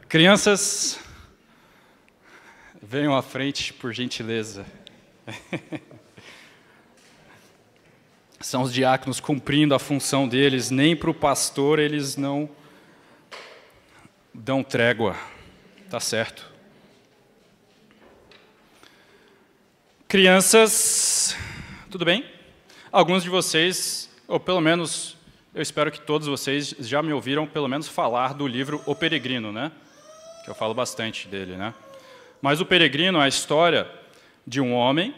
Crianças, venham à frente, por gentileza. São os diáconos cumprindo a função deles, nem para o pastor eles não dão trégua, tá certo. Crianças, tudo bem? Alguns de vocês, ou pelo menos, eu espero que todos vocês já me ouviram pelo menos falar do livro O Peregrino, né? Que eu falo bastante dele, né? Mas O Peregrino é a história de um homem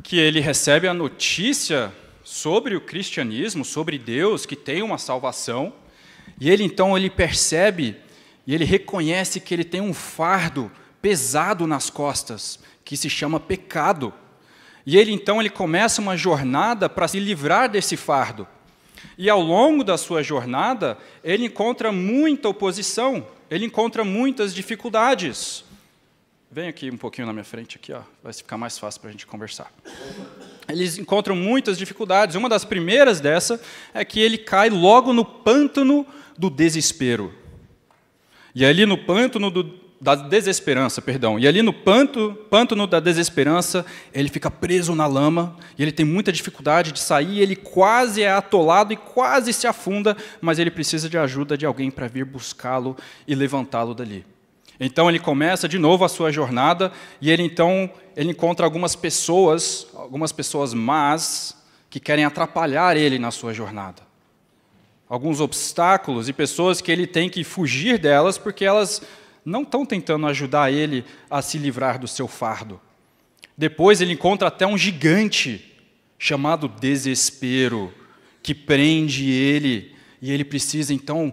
que ele recebe a notícia sobre o cristianismo, sobre Deus, que tem uma salvação, e ele então ele percebe e ele reconhece que ele tem um fardo pesado nas costas, que se chama pecado. E ele então ele começa uma jornada para se livrar desse fardo. E ao longo da sua jornada, ele encontra muita oposição, ele encontra muitas dificuldades. Vem aqui um pouquinho na minha frente, aqui, ó, vai ficar mais fácil para a gente conversar. Eles encontram muitas dificuldades. Uma das primeiras dessa é que ele cai logo no pântano do desespero. E ali no pântano da desesperança, perdão. E ali no pântano da desesperança, ele fica preso na lama, e ele tem muita dificuldade de sair, ele quase é atolado e quase se afunda, mas ele precisa de ajuda de alguém para vir buscá-lo e levantá-lo dali. Então ele começa de novo a sua jornada, e ele encontra algumas pessoas más, que querem atrapalhar ele na sua jornada. Alguns obstáculos e pessoas que ele tem que fugir delas, porque elas não estão tentando ajudar ele a se livrar do seu fardo. Depois ele encontra até um gigante, chamado desespero, que prende ele, e ele precisa então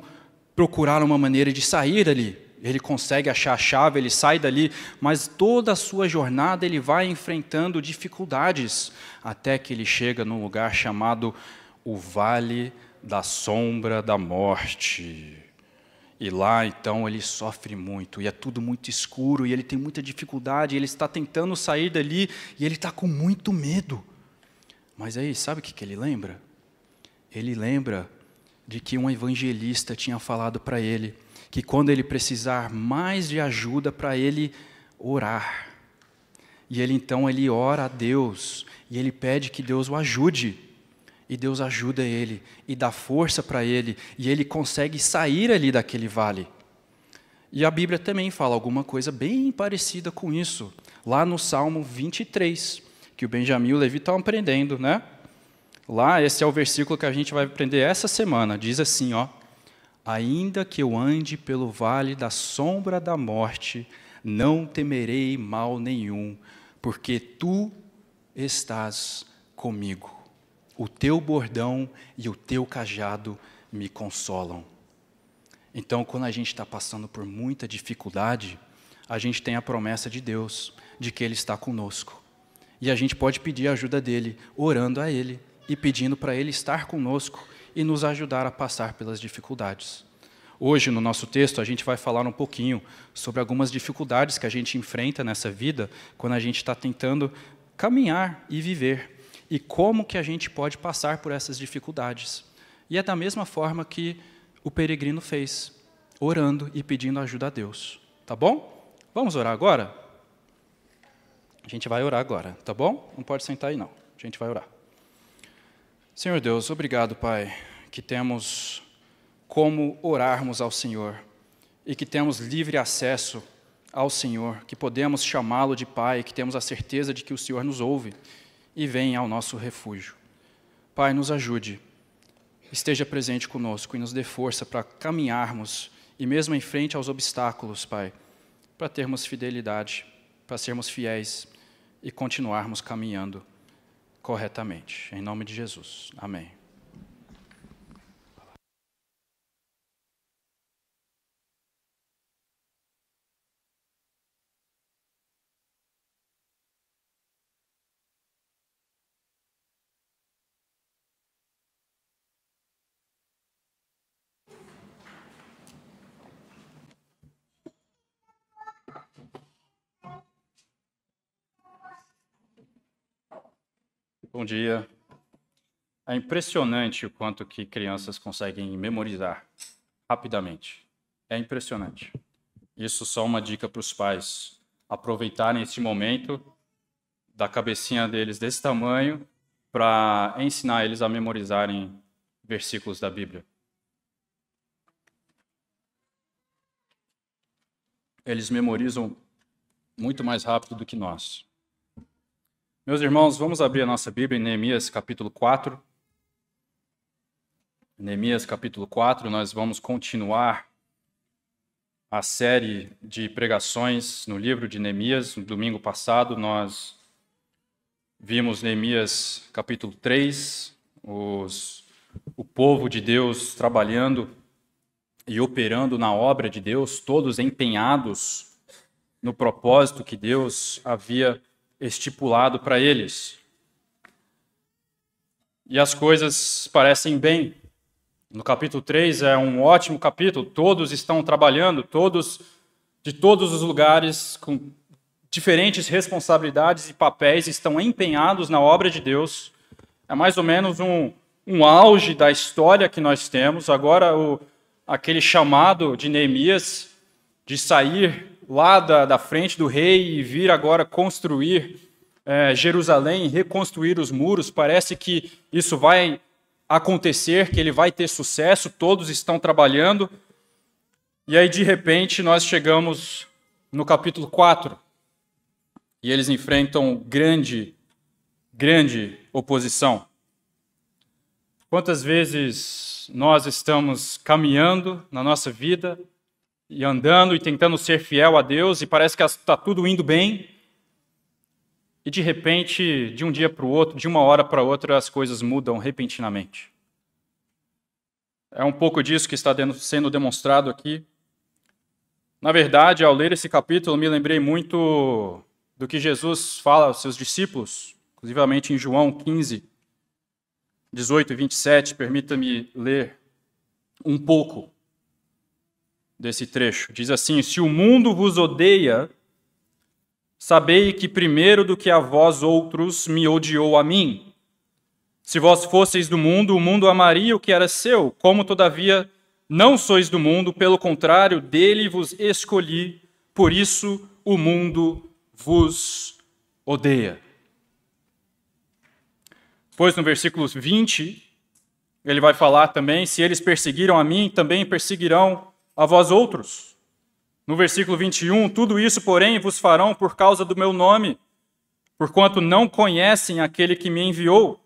procurar uma maneira de sair dali. Ele consegue achar a chave, ele sai dali, mas toda a sua jornada ele vai enfrentando dificuldades, até que ele chega num lugar chamado o Vale da Sombra da Morte. E lá, então, ele sofre muito, e é tudo muito escuro, e ele tem muita dificuldade, ele está tentando sair dali, e ele está com muito medo. Mas aí, sabe o que ele lembra? Ele lembra de que um evangelista tinha falado para ele, que quando ele precisar mais de ajuda, para ele orar. E ele, então, ele ora a Deus, e ele pede que Deus o ajude. E Deus ajuda ele, e dá força para ele, e ele consegue sair ali daquele vale. E a Bíblia também fala alguma coisa bem parecida com isso, lá no Salmo 23, que o Benjamin e o Levi estão aprendendo, né? Lá, esse é o versículo que a gente vai aprender essa semana, diz assim, ó: ainda que eu ande pelo vale da sombra da morte, não temerei mal nenhum, porque tu estás comigo. O teu bordão e o teu cajado me consolam. Então, quando a gente está passando por muita dificuldade, a gente tem a promessa de Deus, de que Ele está conosco. E a gente pode pedir a ajuda dEle, orando a Ele e pedindo para Ele estar conosco e nos ajudar a passar pelas dificuldades. Hoje, no nosso texto, a gente vai falar um pouquinho sobre algumas dificuldades que a gente enfrenta nessa vida, quando a gente está tentando caminhar e viver. E como que a gente pode passar por essas dificuldades. E é da mesma forma que o peregrino fez, orando e pedindo ajuda a Deus. Tá bom? Vamos orar agora? A gente vai orar agora, tá bom? Não pode sentar aí, não. A gente vai orar. Senhor Deus, obrigado, Pai, que temos como orarmos ao Senhor e que temos livre acesso ao Senhor, que podemos chamá-lo de Pai, que temos a certeza de que o Senhor nos ouve e vem ao nosso refúgio. Pai, nos ajude, esteja presente conosco e nos dê força para caminharmos, e mesmo em frente aos obstáculos, Pai, para termos fidelidade, para sermos fiéis e continuarmos caminhando corretamente. Em nome de Jesus. Amém. Bom dia. É impressionante o quanto que crianças conseguem memorizar rapidamente. É impressionante. Isso só uma dica para os pais aproveitarem este momento da cabecinha deles desse tamanho para ensinar eles a memorizarem versículos da Bíblia. Eles memorizam muito mais rápido do que nós. Meus irmãos, vamos abrir a nossa Bíblia em Neemias capítulo 4. Neemias capítulo 4, nós vamos continuar a série de pregações no livro de Neemias. No domingo passado nós vimos Neemias capítulo 3, o povo de Deus trabalhando e operando na obra de Deus, todos empenhados no propósito que Deus havia estipulado para eles. E as coisas parecem bem. No capítulo 3 é um ótimo capítulo, todos estão trabalhando, todos de todos os lugares, com diferentes responsabilidades e papéis, estão empenhados na obra de Deus. É mais ou menos um auge da história que nós temos. Agora, aquele chamado de Neemias de sair lá da frente do rei e vir agora construir Jerusalém, reconstruir os muros, parece que isso vai acontecer, que ele vai ter sucesso, todos estão trabalhando. E aí, de repente, nós chegamos no capítulo 4 e eles enfrentam grande oposição. Quantas vezes nós estamos caminhando na nossa vida e andando e tentando ser fiel a Deus e parece que está tudo indo bem e de repente, de um dia para o outro, de uma hora para outra, as coisas mudam repentinamente. É um pouco disso que está sendo demonstrado aqui. Na verdade, ao ler esse capítulo, me lembrei muito do que Jesus fala aos seus discípulos, inclusivamente em João 15, 18 e 27. Permita-me ler um pouco desse trecho. Diz assim: se o mundo vos odeia, sabei que primeiro do que a vós outros me odiou a mim. Se vós fosseis do mundo, o mundo amaria o que era seu. Como, todavia, não sois do mundo, pelo contrário, dele vos escolhi, por isso o mundo vos odeia. Depois, no versículo 20, ele vai falar também: se eles perseguiram a mim, também perseguirão a vós outros. No versículo 21, tudo isso, porém, vos farão por causa do meu nome, porquanto não conhecem aquele que me enviou.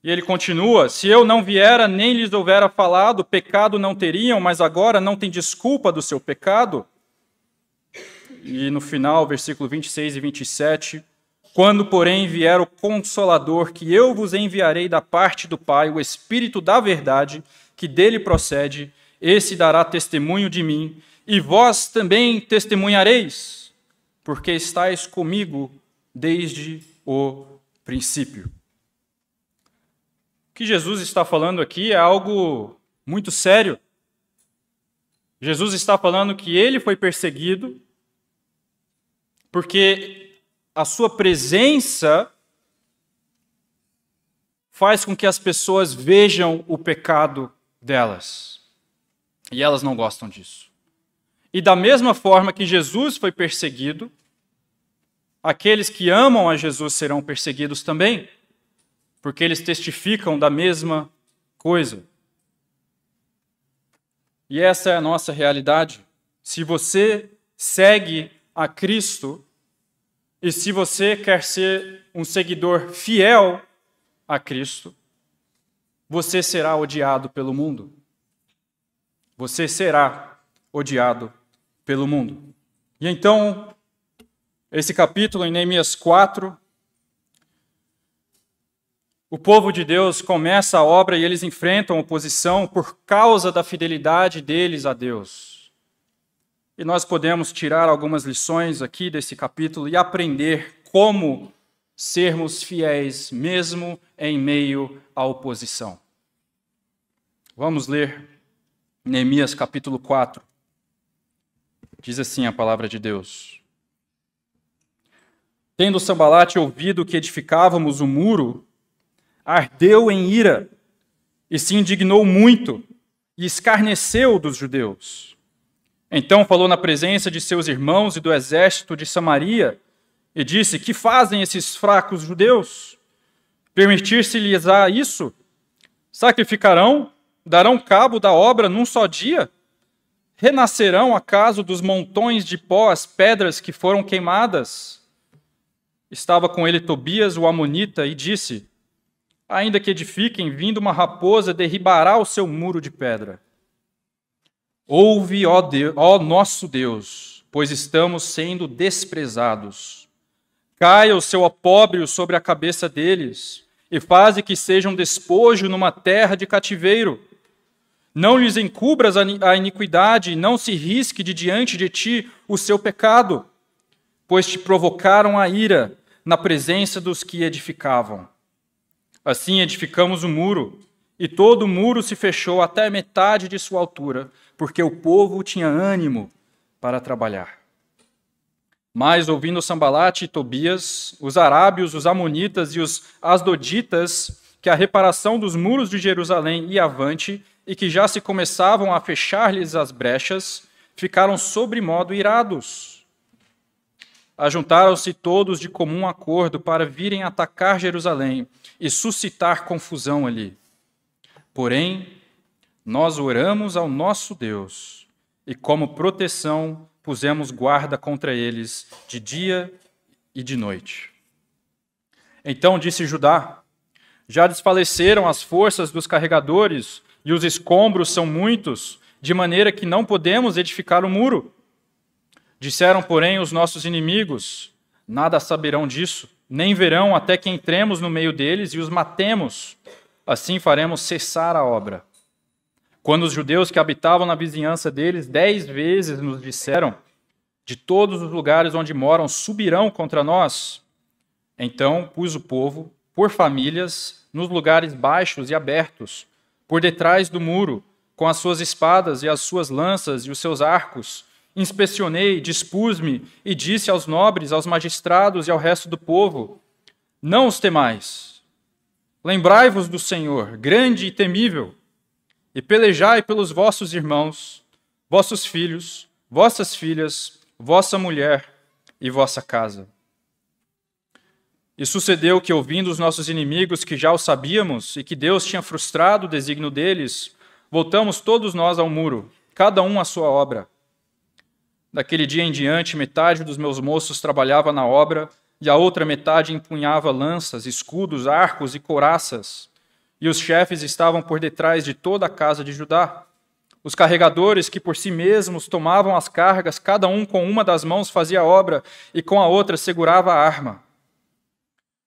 E ele continua: se eu não viera, nem lhes houvera falado, pecado não teriam, mas agora não tem desculpa do seu pecado. E no final, versículo 26 e 27, quando, porém, vier o Consolador, que eu vos enviarei da parte do Pai, o Espírito da verdade, que dele procede, esse dará testemunho de mim, e vós também testemunhareis, porque estáis comigo desde o princípio. O que Jesus está falando aqui é algo muito sério. Jesus está falando que ele foi perseguido porque a sua presença faz com que as pessoas vejam o pecado delas. E elas não gostam disso. E da mesma forma que Jesus foi perseguido, aqueles que amam a Jesus serão perseguidos também, porque eles testificam da mesma coisa. E essa é a nossa realidade. Se você segue a Cristo, e se você quer ser um seguidor fiel a Cristo, você será odiado pelo mundo. Você será odiado pelo mundo. E então, esse capítulo em Neemias 4, o povo de Deus começa a obra e eles enfrentam oposição por causa da fidelidade deles a Deus. E nós podemos tirar algumas lições aqui desse capítulo e aprender como sermos fiéis mesmo em meio à oposição. Vamos ler Neemias capítulo 4. Diz assim a palavra de Deus: tendo Sambalate ouvido que edificávamos o muro, ardeu em ira e se indignou muito e escarneceu dos judeus. Então falou na presença de seus irmãos e do exército de Samaria, e disse: que fazem esses fracos judeus? Permitir-se-lhes isso? Sacrificarão? Darão cabo da obra num só dia? Renascerão acaso dos montões de pó as pedras que foram queimadas? Estava com ele Tobias, o amonita, e disse: ainda que edifiquem, vindo uma raposa, derribará o seu muro de pedra. Ouve, ó nosso Deus, pois estamos sendo desprezados. Caia o seu opróbrio sobre a cabeça deles, e faze que sejam despojo numa terra de cativeiro. Não lhes encubras a iniquidade, não se risque de diante de ti o seu pecado, pois te provocaram a ira na presença dos que edificavam. Assim edificamos o muro, e todo o muro se fechou até a metade de sua altura, porque o povo tinha ânimo para trabalhar. Mas, ouvindo Sambalate e Tobias, os arábios, os amonitas e os asdoditas, que a reparação dos muros de Jerusalém ia avante, e que já se começavam a fechar-lhes as brechas, ficaram sobremodo irados. Ajuntaram-se todos de comum acordo para virem atacar Jerusalém e suscitar confusão ali. Porém, nós oramos ao nosso Deus, e como proteção pusemos guarda contra eles de dia e de noite. Então disse Judá: já desfaleceram as forças dos carregadores, e os escombros são muitos, de maneira que não podemos edificar o muro. Disseram, porém, os nossos inimigos: nada saberão disso, nem verão até que entremos no meio deles e os matemos. Assim faremos cessar a obra. Quando os judeus que habitavam na vizinhança deles 10 vezes nos disseram: de todos os lugares onde moram subirão contra nós, então pus o povo, por famílias, nos lugares baixos e abertos, por detrás do muro, com as suas espadas e as suas lanças e os seus arcos. Inspecionei, dispus-me e disse aos nobres, aos magistrados e ao resto do povo: não os temais. Lembrai-vos do Senhor, grande e temível, e pelejai pelos vossos irmãos, vossos filhos, vossas filhas, vossa mulher e vossa casa. E sucedeu que, ouvindo os nossos inimigos, que já o sabíamos, e que Deus tinha frustrado o desígnio deles, voltamos todos nós ao muro, cada um à sua obra. Daquele dia em diante, metade dos meus moços trabalhava na obra, e a outra metade empunhava lanças, escudos, arcos e couraças. E os chefes estavam por detrás de toda a casa de Judá. Os carregadores que por si mesmos tomavam as cargas, cada um com uma das mãos fazia a obra, e com a outra segurava a arma.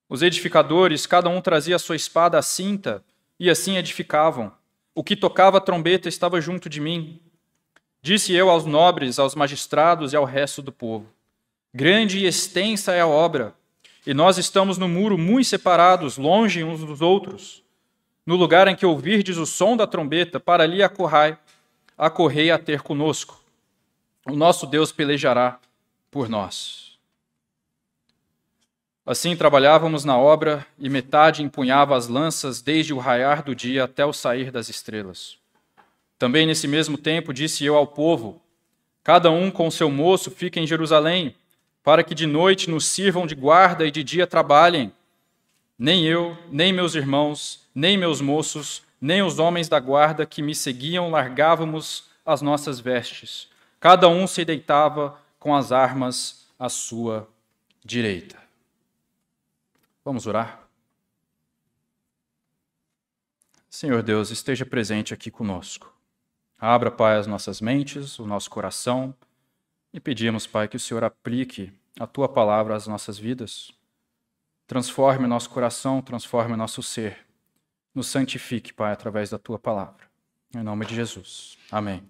Os edificadores, cada um trazia a sua espada à cinta, e assim edificavam. O que tocava a trombeta estava junto de mim. Disse eu aos nobres, aos magistrados e ao resto do povo: grande e extensa é a obra, e nós estamos no muro muito separados, longe uns dos outros. No lugar em que ouvirdes o som da trombeta, para ali acorrei a ter conosco. O nosso Deus pelejará por nós. Assim trabalhávamos na obra, e metade empunhava as lanças desde o raiar do dia até o sair das estrelas. Também nesse mesmo tempo disse eu ao povo: cada um com seu moço fique em Jerusalém, para que de noite nos sirvam de guarda e de dia trabalhem. Nem eu, nem meus irmãos, nem meus moços, nem os homens da guarda que me seguiam largávamos as nossas vestes. Cada um se deitava com as armas à sua direita. Vamos orar? Senhor Deus, esteja presente aqui conosco. Abra, Pai, as nossas mentes, o nosso coração, e pedimos, Pai, que o Senhor aplique a Tua palavra às nossas vidas. Transforme o nosso coração, transforme o nosso ser. Nos santifique, Pai, através da Tua palavra. Em nome de Jesus. Amém.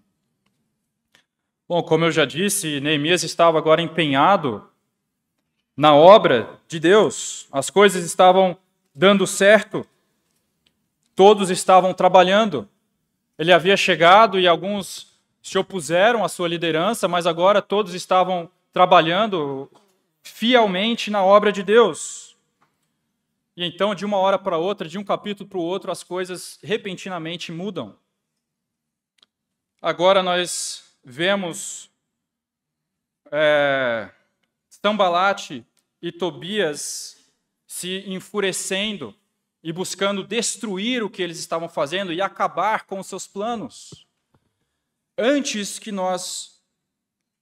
Bom, como eu já disse, Neemias estava agora empenhado na obra de Deus. As coisas estavam dando certo. Todos estavam trabalhando. Ele havia chegado e alguns se opuseram à sua liderança, mas agora todos estavam trabalhando fielmente na obra de Deus. E então, de uma hora para outra, de um capítulo para o outro, as coisas repentinamente mudam. Agora nós vemos Sanbalate e Tobias se enfurecendo e buscando destruir o que eles estavam fazendo e acabar com os seus planos. Antes que nós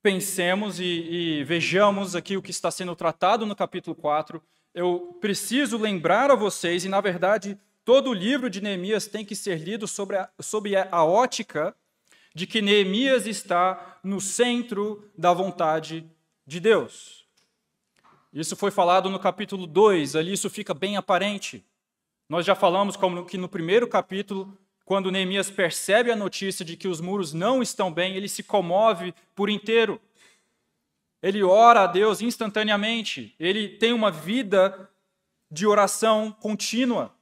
pensemos e vejamos aqui o que está sendo tratado no capítulo 4, eu preciso lembrar a vocês, e na verdade todo o livro de Neemias tem que ser lido sob a ótica de que Neemias está no centro da vontade de Deus. Isso foi falado no capítulo 2, ali isso fica bem aparente. Nós já falamos como que no primeiro capítulo, quando Neemias percebe a notícia de que os muros não estão bem, ele se comove por inteiro. Ele ora a Deus instantaneamente. Ele tem uma vida de oração contínua.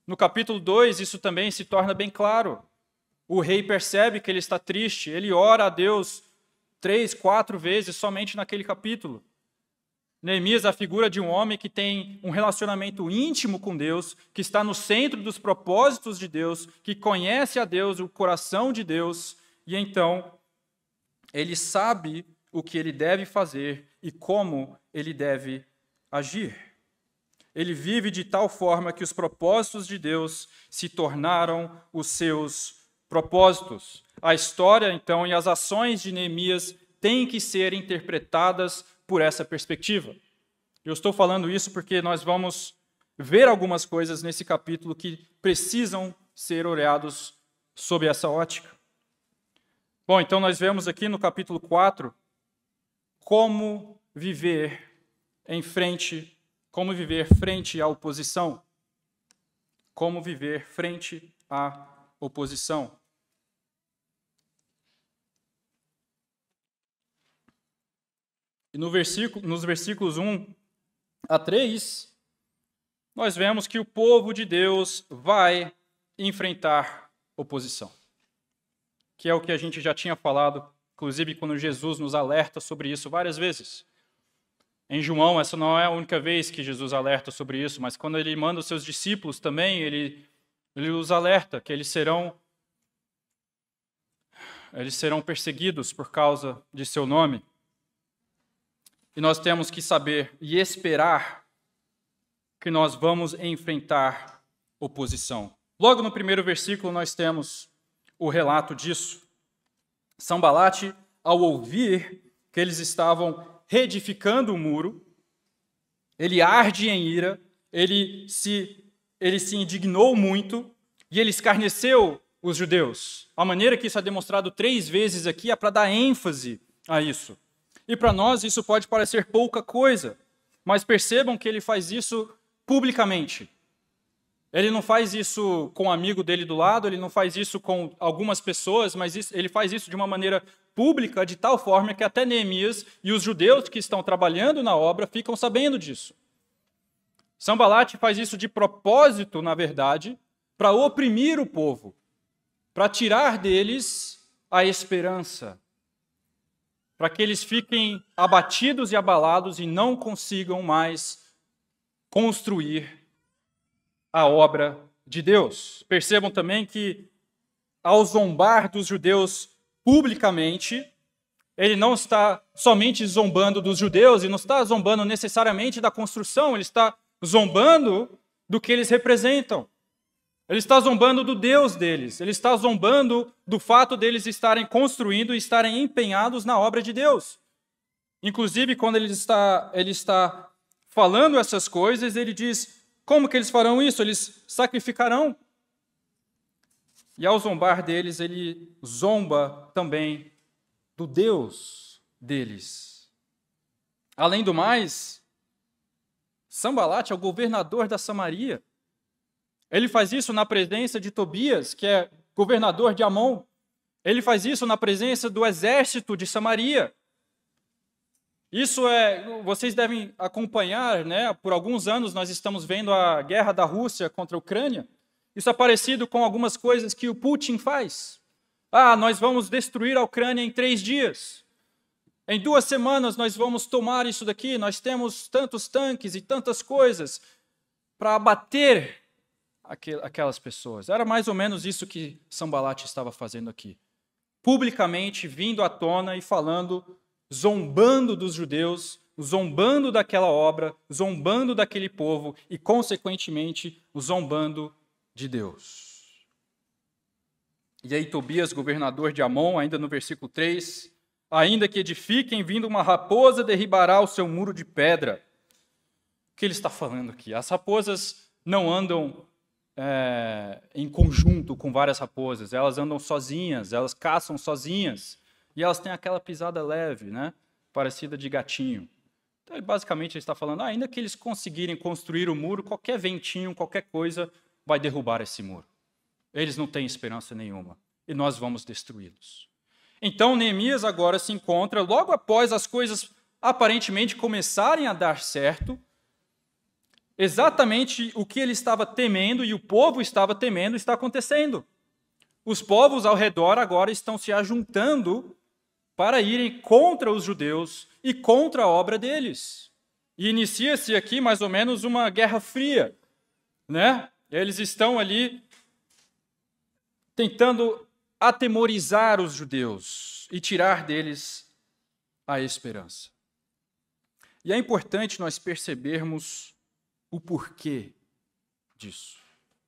No capítulo 2, isso também se torna bem claro. O rei percebe que ele está triste. Ele ora a Deus 3, 4 vezes somente naquele capítulo. Neemias é a figura de um homem que tem um relacionamento íntimo com Deus, que está no centro dos propósitos de Deus, que conhece a Deus, o coração de Deus, e então ele sabe o que ele deve fazer e como ele deve agir. Ele vive de tal forma que os propósitos de Deus se tornaram os seus propósitos. A história, então, e as ações de Neemias têm que ser interpretadas por essa perspectiva. Eu estou falando isso porque nós vamos ver algumas coisas nesse capítulo que precisam ser olhados sob essa ótica. Bom, então nós vemos aqui no capítulo 4 como viver frente à oposição. Como viver frente à oposição. E nos versículos 1 a 3, nós vemos que o povo de Deus vai enfrentar oposição. Que é o que a gente já tinha falado, inclusive quando Jesus nos alerta sobre isso várias vezes. Em João, essa não é a única vez que Jesus alerta sobre isso, mas quando ele manda os seus discípulos também, ele os alerta que eles serão perseguidos por causa de seu nome. E nós temos que saber e esperar que nós vamos enfrentar oposição. Logo no primeiro versículo nós temos o relato disso. Sanbalate, ao ouvir que eles estavam reedificando o muro, ele arde em ira, ele se indignou muito e ele escarneceu os judeus. A maneira que isso é demonstrado 3 vezes aqui é para dar ênfase a isso. E para nós isso pode parecer pouca coisa, mas percebam que ele faz isso publicamente. Ele não faz isso com um amigo dele do lado, ele não faz isso com algumas pessoas, mas ele faz isso de uma maneira pública, de tal forma que até Neemias e os judeus que estão trabalhando na obra ficam sabendo disso. Sanbalate faz isso de propósito, na verdade, para oprimir o povo, para tirar deles a esperança, para que eles fiquem abatidos e abalados e não consigam mais construir a obra de Deus. Percebam também que, ao zombar dos judeus publicamente, ele não está somente zombando dos judeus e não está zombando necessariamente da construção, ele está zombando do que eles representam. Ele está zombando do Deus deles. Ele está zombando do fato deles estarem construindo e estarem empenhados na obra de Deus. Inclusive, quando ele está falando essas coisas, ele diz, como que eles farão isso? Eles sacrificarão. E ao zombar deles, ele zomba também do Deus deles. Além do mais, Sanbalate é o governador da Samaria. Ele faz isso na presença de Tobias, que é governador de Amon. Ele faz isso na presença do exército de Samaria. Vocês devem acompanhar, né? Por alguns anos nós estamos vendo a guerra da Rússia contra a Ucrânia. Isso é parecido com algumas coisas que o Putin faz. Nós vamos destruir a Ucrânia em 3 dias. Em 2 semanas nós vamos tomar isso daqui. Nós temos tantos tanques e tantas coisas para abater aquelas pessoas. Era mais ou menos isso que Sanbalate estava fazendo aqui. publicamente vindo à tona e falando, zombando dos judeus, zombando daquela obra, zombando daquele povo e, consequentemente, zombando de Deus. E aí Tobias, governador de Amon, ainda no versículo 3, ainda que edifiquem, vindo uma raposa derribará o seu muro de pedra. O que ele está falando aqui? As raposas não andam em conjunto com várias raposas, elas andam sozinhas, elas caçam sozinhas, e elas têm aquela pisada leve, né? Parecida de gatinho. Então, basicamente, ele está falando, ainda que eles conseguirem construir o muro, qualquer ventinho, qualquer coisa vai derrubar esse muro. Eles não têm esperança nenhuma, e nós vamos destruí-los. Então, Neemias agora se encontra, logo após as coisas aparentemente começarem a dar certo, exatamente o que ele estava temendo e o povo estava temendo está acontecendo. Os povos ao redor agora estão se ajuntando para irem contra os judeus e contra a obra deles. E inicia-se aqui mais ou menos uma guerra fria, né? Eles estão ali tentando atemorizar os judeus e tirar deles a esperança. E é importante nós percebermos o porquê disso,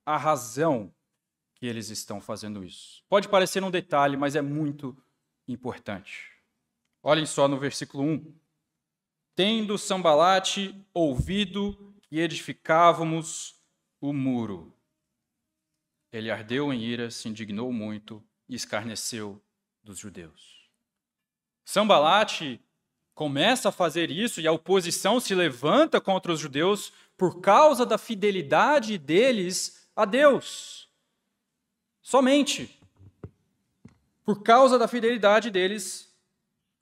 a razão que eles estão fazendo isso. Pode parecer um detalhe, mas é muito importante. Olhem só no versículo 1. Tendo Sambalate ouvido que edificávamos o muro, ele ardeu em ira, se indignou muito e escarneceu dos judeus. Sambalate começa a fazer isso e a oposição se levanta contra os judeus por causa da fidelidade deles a Deus. Somente. Por causa da fidelidade deles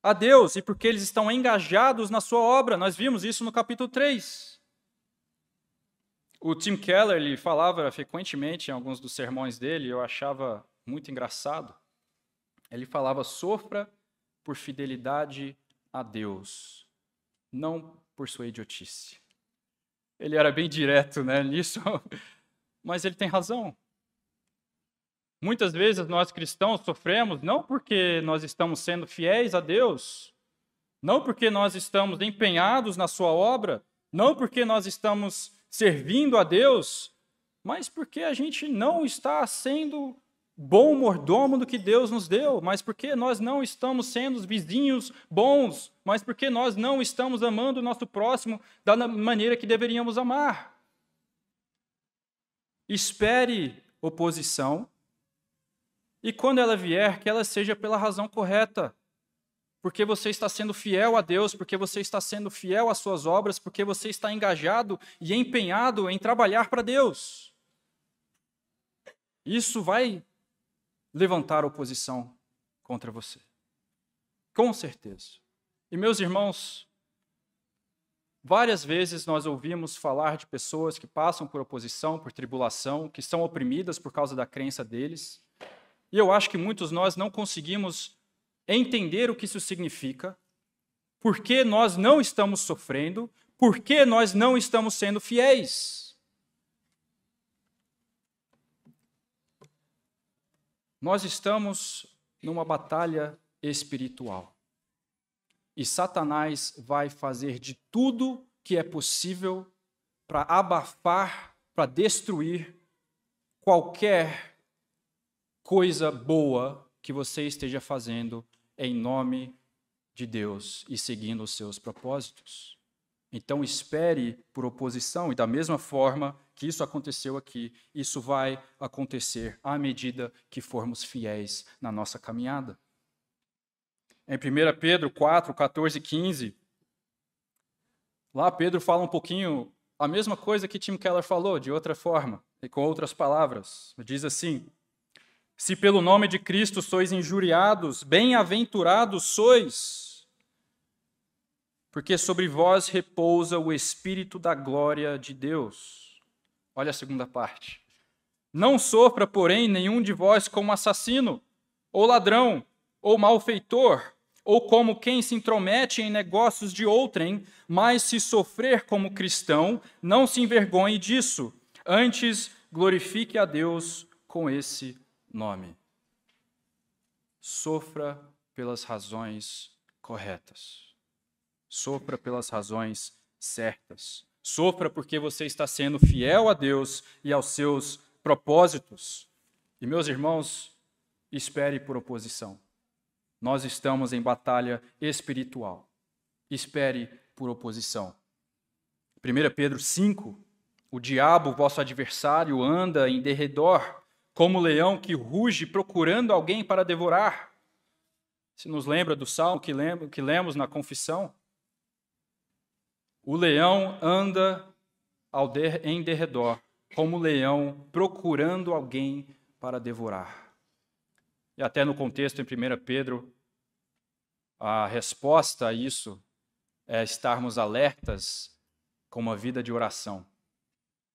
a Deus e porque eles estão engajados na sua obra. Nós vimos isso no capítulo 3. O Tim Keller ele falava frequentemente em alguns dos sermões dele, eu achava muito engraçado. Ele falava, sofra por fidelidade a Deus, não por sua idiotice. Ele era bem direto, né, nisso, mas ele tem razão. Muitas vezes nós cristãos sofremos não porque nós estamos sendo fiéis a Deus, não porque nós estamos empenhados na sua obra, não porque nós estamos servindo a Deus, mas porque a gente não está sendo bom mordomo do que Deus nos deu, mas porque nós não estamos sendo vizinhos bons, mas porque nós não estamos amando o nosso próximo da maneira que deveríamos amar. Espere oposição, e quando ela vier, que ela seja pela razão correta, porque você está sendo fiel a Deus, porque você está sendo fiel às suas obras, porque você está engajado e empenhado em trabalhar para Deus. Isso vai levantar oposição contra você. Com certeza. E, meus irmãos, várias vezes nós ouvimos falar de pessoas que passam por oposição, por tribulação, que são oprimidas por causa da crença deles. E eu acho que muitos de nós não conseguimos entender o que isso significa, por que nós não estamos sofrendo, por que nós não estamos sendo fiéis. Nós estamos numa batalha espiritual. E Satanás vai fazer de tudo que é possível para abafar, para destruir qualquer coisa boa que você esteja fazendo em nome de Deus e seguindo os seus propósitos. Então espere por oposição, e da mesma forma que isso aconteceu aqui, isso vai acontecer à medida que formos fiéis na nossa caminhada. Em 1 Pedro 4, 14 e 15, lá Pedro fala um pouquinho a mesma coisa que Tim Keller falou, de outra forma e com outras palavras. Diz assim: se pelo nome de Cristo sois injuriados, bem-aventurados sois, porque sobre vós repousa o Espírito da glória de Deus. Olha a segunda parte. Não sofra, porém, nenhum de vós como assassino, ou ladrão, ou malfeitor, ou como quem se intromete em negócios de outrem, mas se sofrer como cristão, não se envergonhe disso, antes glorifique a Deus com esse nome. sofra pelas razões corretas. Sofra pelas razões certas. Sofra porque você está sendo fiel a Deus e aos seus propósitos. E, meus irmãos, espere por oposição. Nós estamos em batalha espiritual. Espere por oposição. 1 Pedro 5, o diabo, vosso adversário, anda em derredor, como leão que ruge procurando alguém para devorar. Se nos lembra do salmo que lemos na confissão, o leão anda em derredor, como leão procurando alguém para devorar. E até no contexto em 1 Pedro, a resposta a isso é estarmos alertas com uma vida de oração.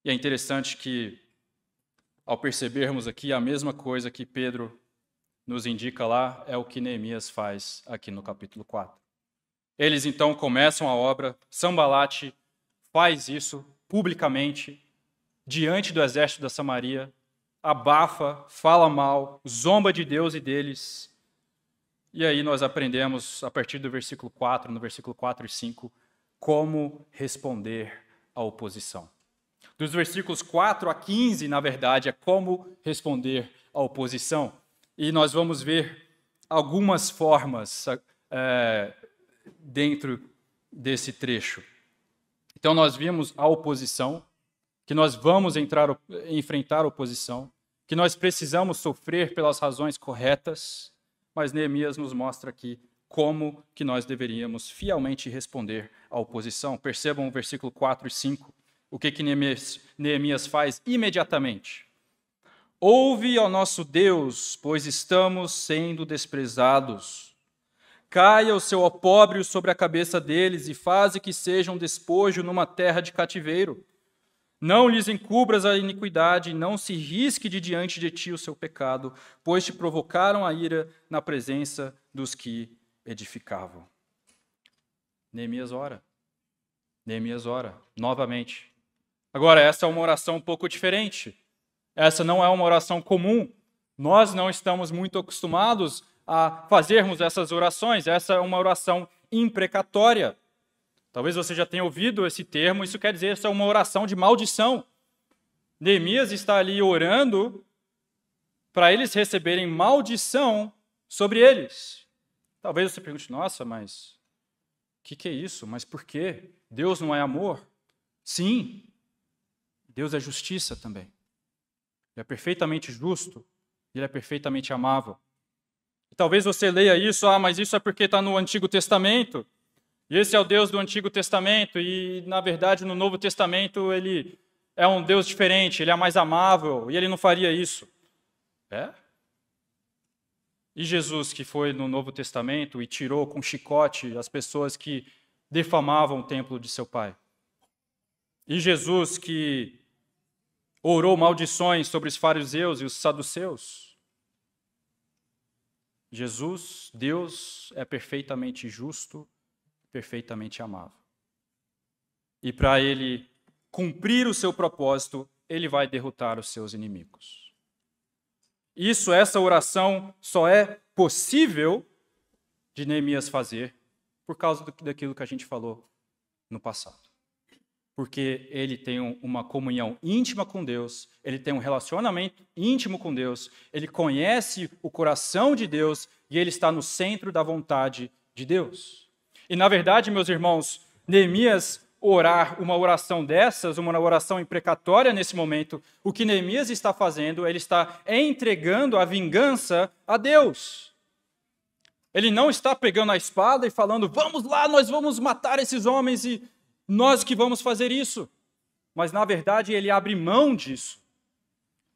E é interessante que, ao percebermos aqui a mesma coisa que Pedro nos indica lá, é o que Neemias faz aqui no capítulo 4. Eles então começam a obra, Sanbalate faz isso publicamente, diante do exército da Samaria, abafa, fala mal, zomba de Deus e deles. E aí nós aprendemos, a partir do versículo 4, no versículo 4 e 5, como responder à oposição. Dos versículos 4 a 15, na verdade, é como responder à oposição. E nós vamos ver algumas formas dentro desse trecho. Então nós vimos a oposição, que nós vamos enfrentar a oposição, que nós precisamos sofrer pelas razões corretas, mas Neemias nos mostra aqui como que nós deveríamos fielmente responder à oposição. Percebam o versículo 4 e 5, o que Neemias faz imediatamente. Ouve ao nosso Deus, pois estamos sendo desprezados. Caia o seu opróbrio sobre a cabeça deles e faze que sejam despojo numa terra de cativeiro. Não lhes encubras a iniquidade, e não se risque de diante de ti o seu pecado, pois te provocaram a ira na presença dos que edificavam. Neemias ora. Neemias ora, novamente. Agora, essa é uma oração um pouco diferente. Essa não é uma oração comum. Nós não estamos muito acostumados a fazermos essas orações. Essa é uma oração imprecatória. Talvez você já tenha ouvido esse termo, isso quer dizer essa é uma oração de maldição. Neemias está ali orando para eles receberem maldição sobre eles. Talvez você pergunte, nossa, mas o que é isso? Mas por quê? Deus não é amor? Sim, Deus é justiça também. Ele é perfeitamente justo, ele é perfeitamente amável. E talvez você leia isso, mas isso é porque está no Antigo Testamento. E esse é o Deus do Antigo Testamento, e, na verdade, no Novo Testamento, ele é um Deus diferente, ele é mais amável, e ele não faria isso. É? E Jesus, que foi no Novo Testamento e tirou com chicote as pessoas que defamavam o templo de seu pai. E Jesus, que orou maldições sobre os fariseus e os saduceus. Jesus, Deus, é perfeitamente justo, perfeitamente amável. E para ele cumprir o seu propósito, ele vai derrotar os seus inimigos. Essa oração só é possível de Neemias fazer por causa daquilo que a gente falou no passado. Porque ele tem uma comunhão íntima com Deus, ele tem um relacionamento íntimo com Deus, ele conhece o coração de Deus e ele está no centro da vontade de Deus. E, na verdade, meus irmãos, Neemias orar uma oração dessas, uma oração imprecatória nesse momento, o que Neemias está fazendo, ele está entregando a vingança a Deus. Ele não está pegando a espada e falando, vamos lá, nós vamos matar esses homens e nós que vamos fazer isso. Mas, na verdade, ele abre mão disso.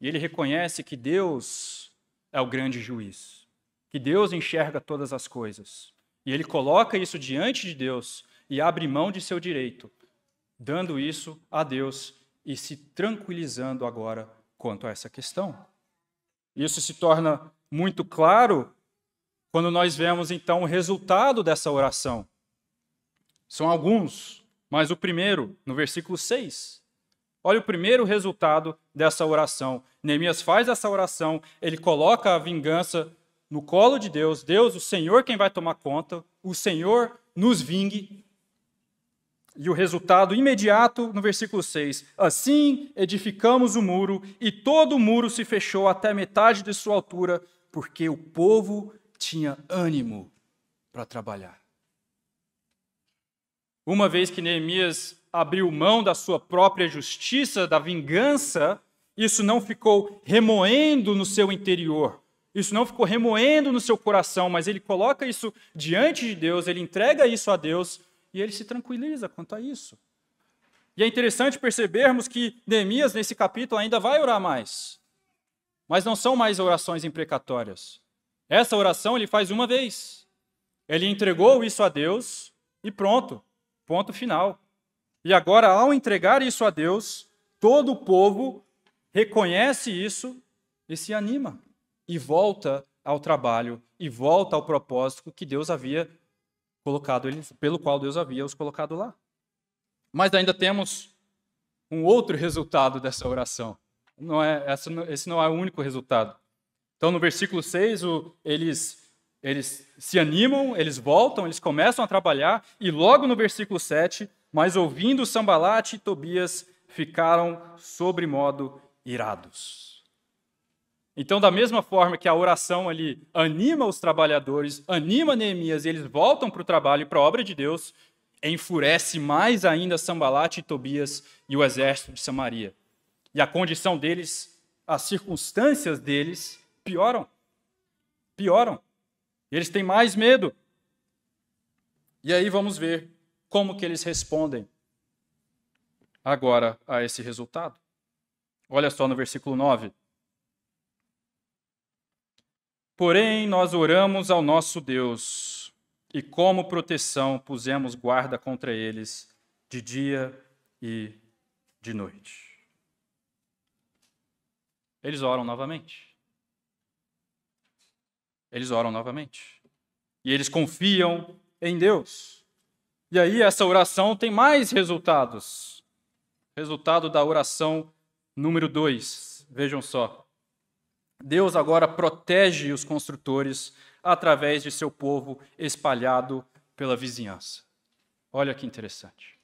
E ele reconhece que Deus é o grande juiz, que Deus enxerga todas as coisas. E ele coloca isso diante de Deus e abre mão de seu direito, dando isso a Deus e se tranquilizando agora quanto a essa questão. Isso se torna muito claro quando nós vemos, então, o resultado dessa oração. São alguns, mas o primeiro, no versículo 6. Olha o primeiro resultado dessa oração. Neemias faz essa oração, ele coloca a vingança no colo de Deus, Deus, o Senhor quem vai tomar conta, o Senhor nos vingue. E o resultado imediato no versículo 6. Assim edificamos o muro, e todo o muro se fechou até metade de sua altura, porque o povo tinha ânimo para trabalhar. Uma vez que Neemias abriu mão da sua própria justiça, da vingança, isso não ficou remoendo no seu interior, isso não ficou remoendo no seu coração, mas ele coloca isso diante de Deus, ele entrega isso a Deus e ele se tranquiliza quanto a isso. E é interessante percebermos que Neemias, nesse capítulo, ainda vai orar mais, mas não são mais orações imprecatórias. Essa oração ele faz uma vez. Ele entregou isso a Deus e pronto, ponto final. E agora, ao entregar isso a Deus, todo o povo reconhece isso e se anima. E volta ao trabalho, e volta ao propósito que Deus havia colocado eles, pelo qual Deus havia os colocado lá. Mas ainda temos um outro resultado dessa oração. Esse não é o único resultado. Então, no versículo 6, eles se animam, eles voltam, eles começam a trabalhar, e logo no versículo 7, mas ouvindo Sambalate e Tobias, ficaram sobremodo irados. Então, da mesma forma que a oração ali anima os trabalhadores, anima Neemias, e eles voltam para o trabalho e para a obra de Deus, enfurece mais ainda Sambalate e Tobias e o exército de Samaria. E a condição deles, as circunstâncias deles pioram. E eles têm mais medo. E aí vamos ver como que eles respondem agora a esse resultado. Olha só no versículo 9. Porém, nós oramos ao nosso Deus, e como proteção pusemos guarda contra eles de dia e de noite. Eles oram novamente. E eles confiam em Deus. E aí essa oração tem mais resultados. Resultado da oração número 2. Vejam só. Deus agora protege os construtores através de seu povo espalhado pela vizinhança. Olha que interessante.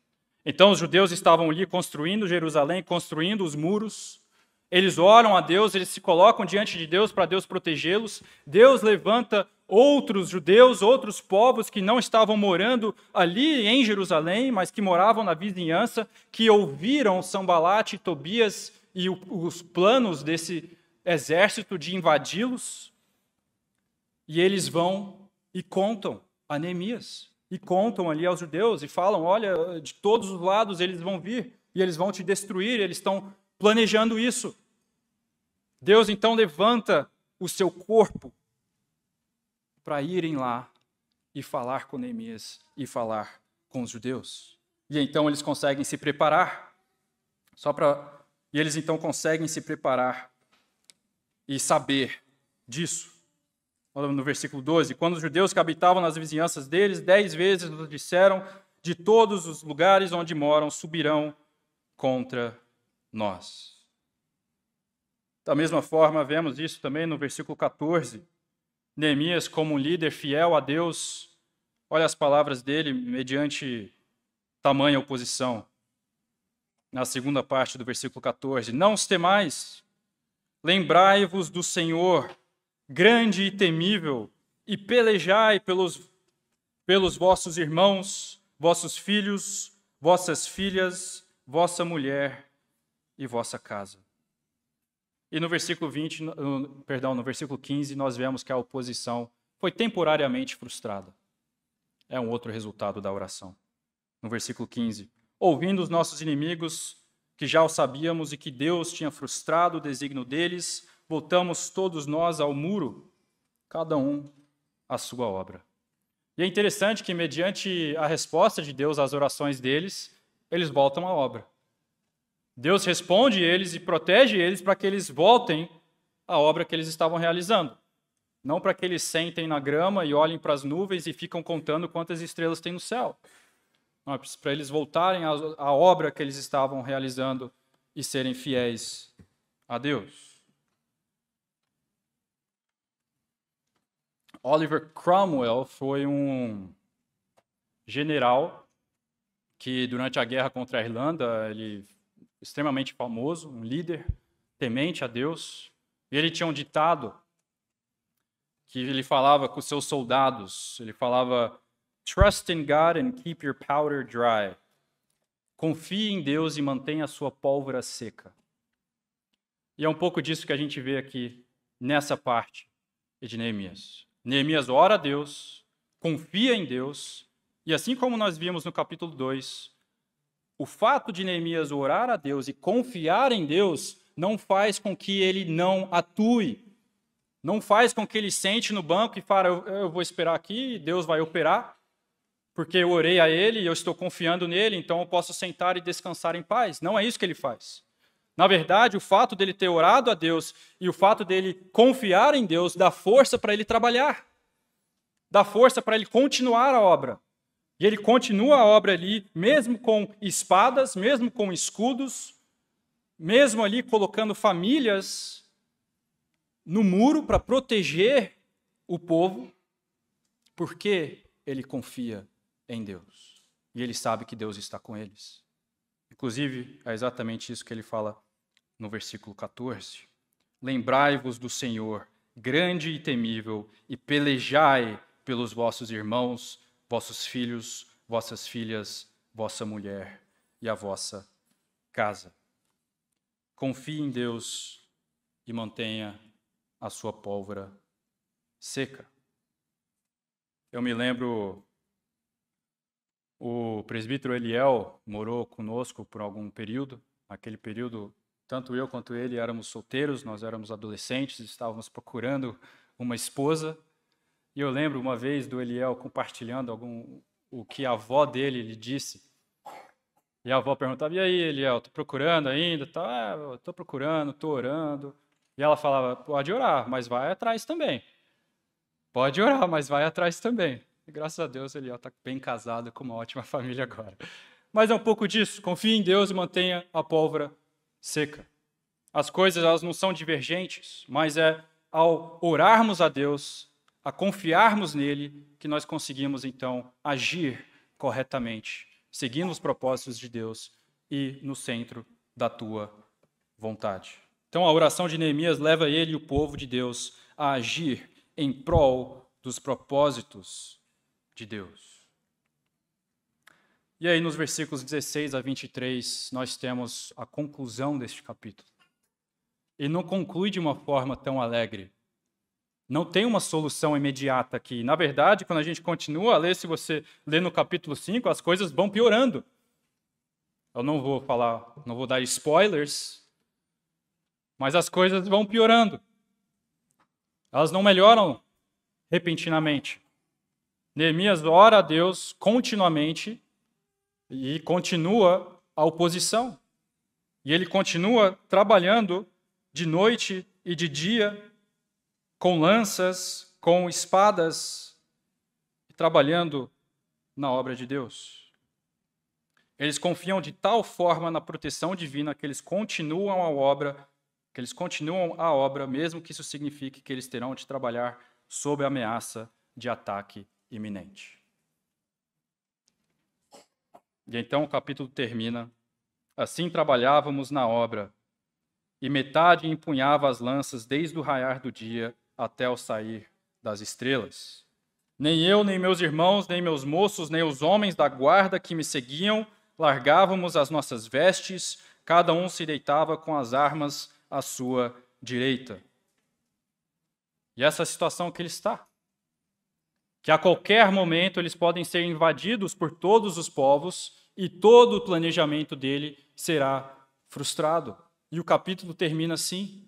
Então os judeus estavam ali construindo Jerusalém, construindo os muros. Eles oram a Deus, eles se colocam diante de Deus para Deus protegê-los. Deus levanta outros judeus, outros povos que não estavam morando ali em Jerusalém, mas que moravam na vizinhança, que ouviram Sambalate e Tobias e os planos desse exército de invadi-los. E eles vão e contam a Neemias, e contam ali aos judeus, e falam, olha, de todos os lados eles vão vir, e eles vão te destruir, eles estão planejando isso. Deus então levanta o seu corpo para irem lá e falar com Neemias e falar com os judeus. E então eles conseguem se preparar. E eles então conseguem se preparar e saber disso. Olha no versículo 12. Quando os judeus que habitavam nas vizinhanças deles, 10 vezes nos disseram, de todos os lugares onde moram, subirão contra nós. Da mesma forma, vemos isso também no versículo 14. Neemias, como um líder fiel a Deus, olha as palavras dele mediante tamanha oposição. Na segunda parte do versículo 14. Não os temais, lembrai-vos do Senhor, grande e temível, e pelejai pelos vossos irmãos, vossos filhos, vossas filhas, vossa mulher e vossa casa. E no versículo 15, nós vemos que a oposição foi temporariamente frustrada. É um outro resultado da oração. No versículo 15, ouvindo os nossos inimigos, que já o sabíamos e que Deus tinha frustrado o desígnio deles, voltamos todos nós ao muro, cada um à sua obra. E é interessante que, mediante a resposta de Deus às orações deles, eles voltam à obra. Deus responde eles e protege eles para que eles voltem à obra que eles estavam realizando. Não para que eles sentem na grama e olhem para as nuvens e ficam contando quantas estrelas tem no céu. Não, para eles voltarem à obra que eles estavam realizando e serem fiéis a Deus. Oliver Cromwell foi um general que, durante a guerra contra a Irlanda, ele extremamente famoso, um líder temente a Deus. E ele tinha um ditado que ele falava com os seus soldados. Ele falava: "Trust in God and keep your powder dry." Confie em Deus e mantenha a sua pólvora seca. E é um pouco disso que a gente vê aqui nessa parte de Neemias. Neemias ora a Deus, confia em Deus, e assim como nós vimos no capítulo 2, o fato de Neemias orar a Deus e confiar em Deus não faz com que ele não atue, não faz com que ele sente no banco e fale: eu vou esperar aqui, Deus vai operar, porque eu orei a Ele e eu estou confiando nele, então eu posso sentar e descansar em paz. Não é isso que ele faz. Na verdade, o fato dele ter orado a Deus e o fato dele confiar em Deus dá força para ele trabalhar, dá força para ele continuar a obra. E ele continua a obra ali, mesmo com espadas, mesmo com escudos, mesmo ali colocando famílias no muro para proteger o povo, porque ele confia em Deus. E ele sabe que Deus está com eles. Inclusive, é exatamente isso que ele fala no versículo 14. Lembrai-vos do Senhor, grande e temível, e pelejai pelos vossos irmãos, vossos filhos, vossas filhas, vossa mulher e a vossa casa. Confie em Deus e mantenha a sua pólvora seca. Eu me lembro, o presbítero Eliel morou conosco por algum período. Naquele período, tanto eu quanto ele éramos solteiros, nós éramos adolescentes, estávamos procurando uma esposa. E eu lembro uma vez do Eliel compartilhando o que a avó dele lhe disse. E a avó perguntava: "E aí, Eliel, estou procurando ainda?" "Tá, estou procurando, estou orando." E ela falava: "Pode orar, mas vai atrás também. Pode orar, mas vai atrás também." E graças a Deus, Eliel está bem casado, com uma ótima família agora. Mas é um pouco disso. Confie em Deus e mantenha a pólvora seca. As coisas, elas não são divergentes, mas é ao orarmos a Deus, a confiarmos nele, que nós conseguimos, então, agir corretamente, seguindo os propósitos de Deus e no centro da tua vontade. Então, a oração de Neemias leva ele e o povo de Deus a agir em prol dos propósitos de Deus. E aí, nos versículos 16 a 23, nós temos a conclusão deste capítulo. E não conclui de uma forma tão alegre. Não tem uma solução imediata aqui. Na verdade, quando a gente continua a ler, se você ler no capítulo 5, as coisas vão piorando. Eu não vou dar spoilers, mas as coisas vão piorando. Elas não melhoram repentinamente. Neemias ora a Deus continuamente e continua a oposição. E ele continua trabalhando de noite e de dia, com lanças, com espadas, trabalhando na obra de Deus. Eles confiam de tal forma na proteção divina que eles continuam a obra, mesmo que isso signifique que eles terão de trabalhar sob a ameaça de ataque iminente. E então o capítulo termina: assim trabalhávamos na obra, e metade empunhava as lanças desde o raiar do dia até o sair das estrelas. Nem eu, nem meus irmãos, nem meus moços, nem os homens da guarda que me seguiam largávamos as nossas vestes, cada um se deitava com as armas à sua direita. E essa é a situação que ele está. Que a qualquer momento eles podem ser invadidos por todos os povos e todo o planejamento dele será frustrado. E o capítulo termina assim.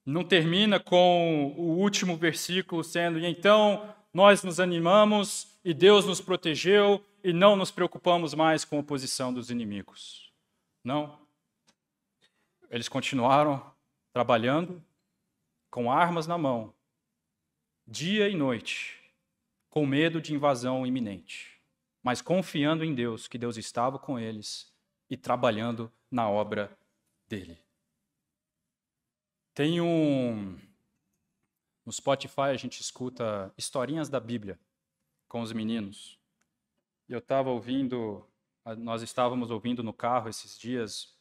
Não termina com o último versículo sendo: "E então nós nos animamos e Deus nos protegeu e não nos preocupamos mais com a oposição dos inimigos." Não. Eles continuaram trabalhando com armas na mão, dia e noite, com medo de invasão iminente, mas confiando em Deus, que Deus estava com eles e trabalhando na obra dele. Tem um No Spotify a gente escuta historinhas da Bíblia com os meninos. E nós estávamos ouvindo no carro esses dias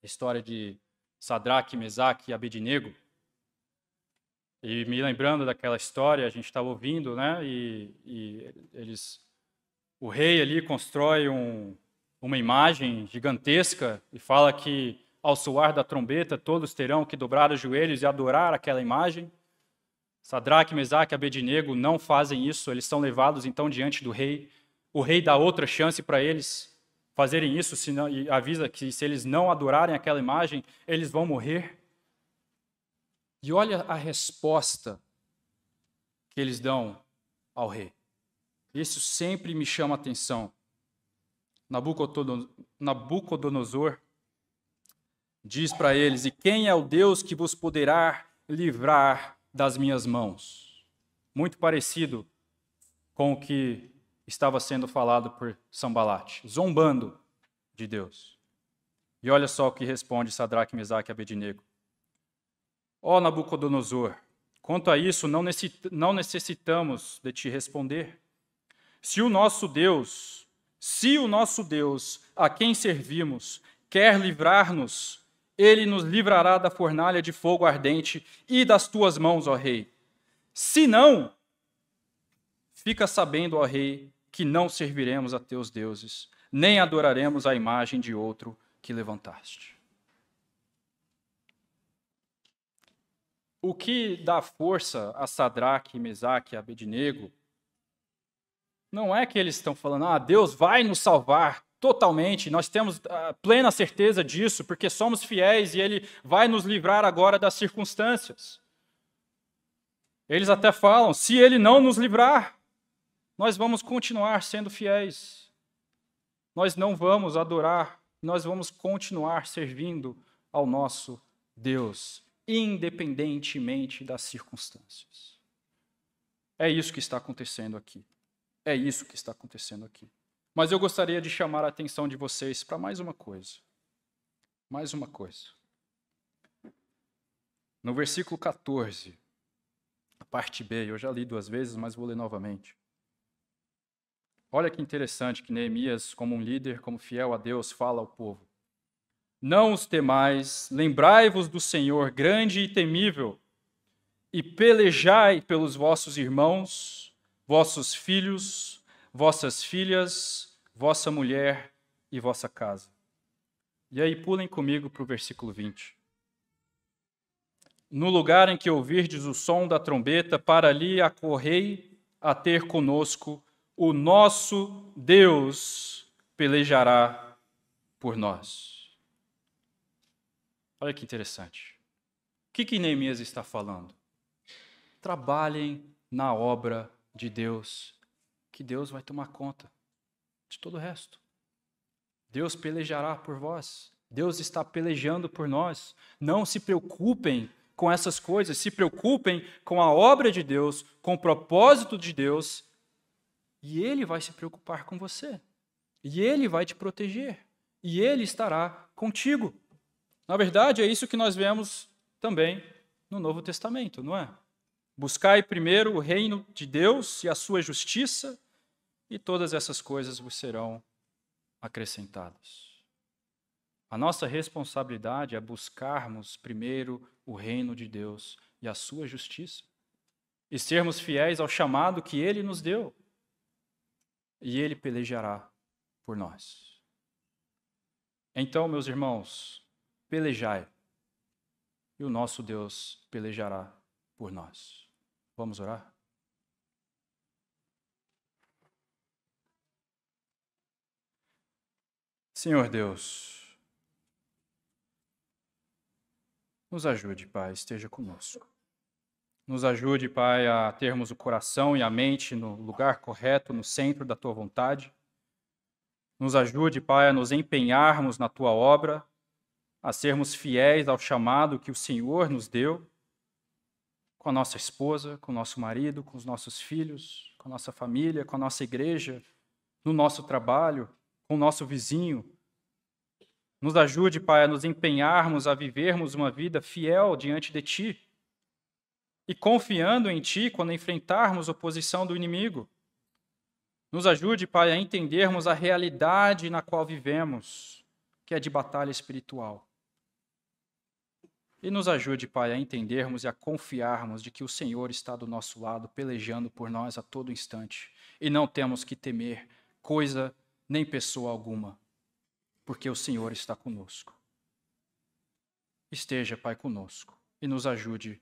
a história de Sadraque, Mesaque e Abednego. E me lembrando daquela história, a gente estava ouvindo, né? O rei ali constrói uma imagem gigantesca e fala que ao soar da trombeta todos terão que dobrar os joelhos e adorar aquela imagem. Sadraque, Mesaque e Abednego não fazem isso, eles são levados então diante do rei. O rei dá outra chance para eles fazerem isso e avisa que se eles não adorarem aquela imagem, eles vão morrer. E olha a resposta que eles dão ao rei. Isso sempre me chama a atenção. Nabucodonosor diz para eles: "E quem é o Deus que vos poderá livrar das minhas mãos?" Muito parecido com o que estava sendo falado por Sambalate, zombando de Deus. E olha só o que responde Sadraque, Mesaque e Abednego. Ó Nabucodonosor, quanto a isso não necessitamos de te responder. Se o nosso Deus, a quem servimos, quer livrar-nos, ele nos livrará da fornalha de fogo ardente e das tuas mãos, ó rei. Se não, fica sabendo, ó rei, que não serviremos a teus deuses, nem adoraremos a imagem de outro que levantaste. O que dá força a Sadraque, Mesaque e Abednego não é que eles estão falando, Deus vai nos salvar totalmente, nós temos plena certeza disso, porque somos fiéis e Ele vai nos livrar agora das circunstâncias. Eles até falam, se Ele não nos livrar, nós vamos continuar sendo fiéis. Nós não vamos adorar, nós vamos continuar servindo ao nosso Deus, independentemente das circunstâncias. É isso que está acontecendo aqui. É isso que está acontecendo aqui. Mas eu gostaria de chamar a atenção de vocês para mais uma coisa. Mais uma coisa. No versículo 14, a parte B, eu já li 2 vezes, mas vou ler novamente. Olha que interessante que Neemias, como um líder, como fiel a Deus, fala ao povo. Não os temais, lembrai-vos do Senhor grande e temível, e pelejai pelos vossos irmãos, vossos filhos, vossas filhas, vossa mulher e vossa casa. E aí pulem comigo para o versículo 20. No lugar em que ouvirdes o som da trombeta, para ali acorrei a ter conosco, o nosso Deus pelejará por nós. Olha que interessante. O que Neemias está falando? Trabalhem na obra de Deus, que Deus vai tomar conta de todo o resto. Deus pelejará por vós. Deus está pelejando por nós. Não se preocupem com essas coisas, se preocupem com a obra de Deus, com o propósito de Deus, e Ele vai se preocupar com você. E Ele vai te proteger. E Ele estará contigo. Na verdade, é isso que nós vemos também no Novo Testamento, não é? Buscai primeiro o reino de Deus e a sua justiça, e todas essas coisas vos serão acrescentadas. A nossa responsabilidade é buscarmos primeiro o reino de Deus e a sua justiça, e sermos fiéis ao chamado que Ele nos deu, e Ele pelejará por nós. Então, meus irmãos, pelejai, e o nosso Deus pelejará por nós. Vamos orar? Senhor Deus, nos ajude, Pai, esteja conosco. Nos ajude, Pai, a termos o coração e a mente no lugar correto, no centro da Tua vontade. Nos ajude, Pai, a nos empenharmos na Tua obra, a sermos fiéis ao chamado que o Senhor nos deu, com a nossa esposa, com o nosso marido, com os nossos filhos, com a nossa família, com a nossa igreja, no nosso trabalho, com o nosso vizinho. Nos ajude, Pai, a nos empenharmos a vivermos uma vida fiel diante de Ti. e confiando em Ti quando enfrentarmos oposição do inimigo. Nos ajude, Pai, a entendermos a realidade na qual vivemos, que é de batalha espiritual. E nos ajude, Pai, a entendermos e a confiarmos de que o Senhor está do nosso lado, pelejando por nós a todo instante. E não temos que temer coisa nem pessoa alguma, porque o Senhor está conosco. Esteja, Pai, conosco e nos ajude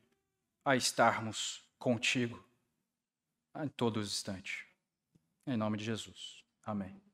a estarmos contigo em todo instante. Em nome de Jesus. Amém.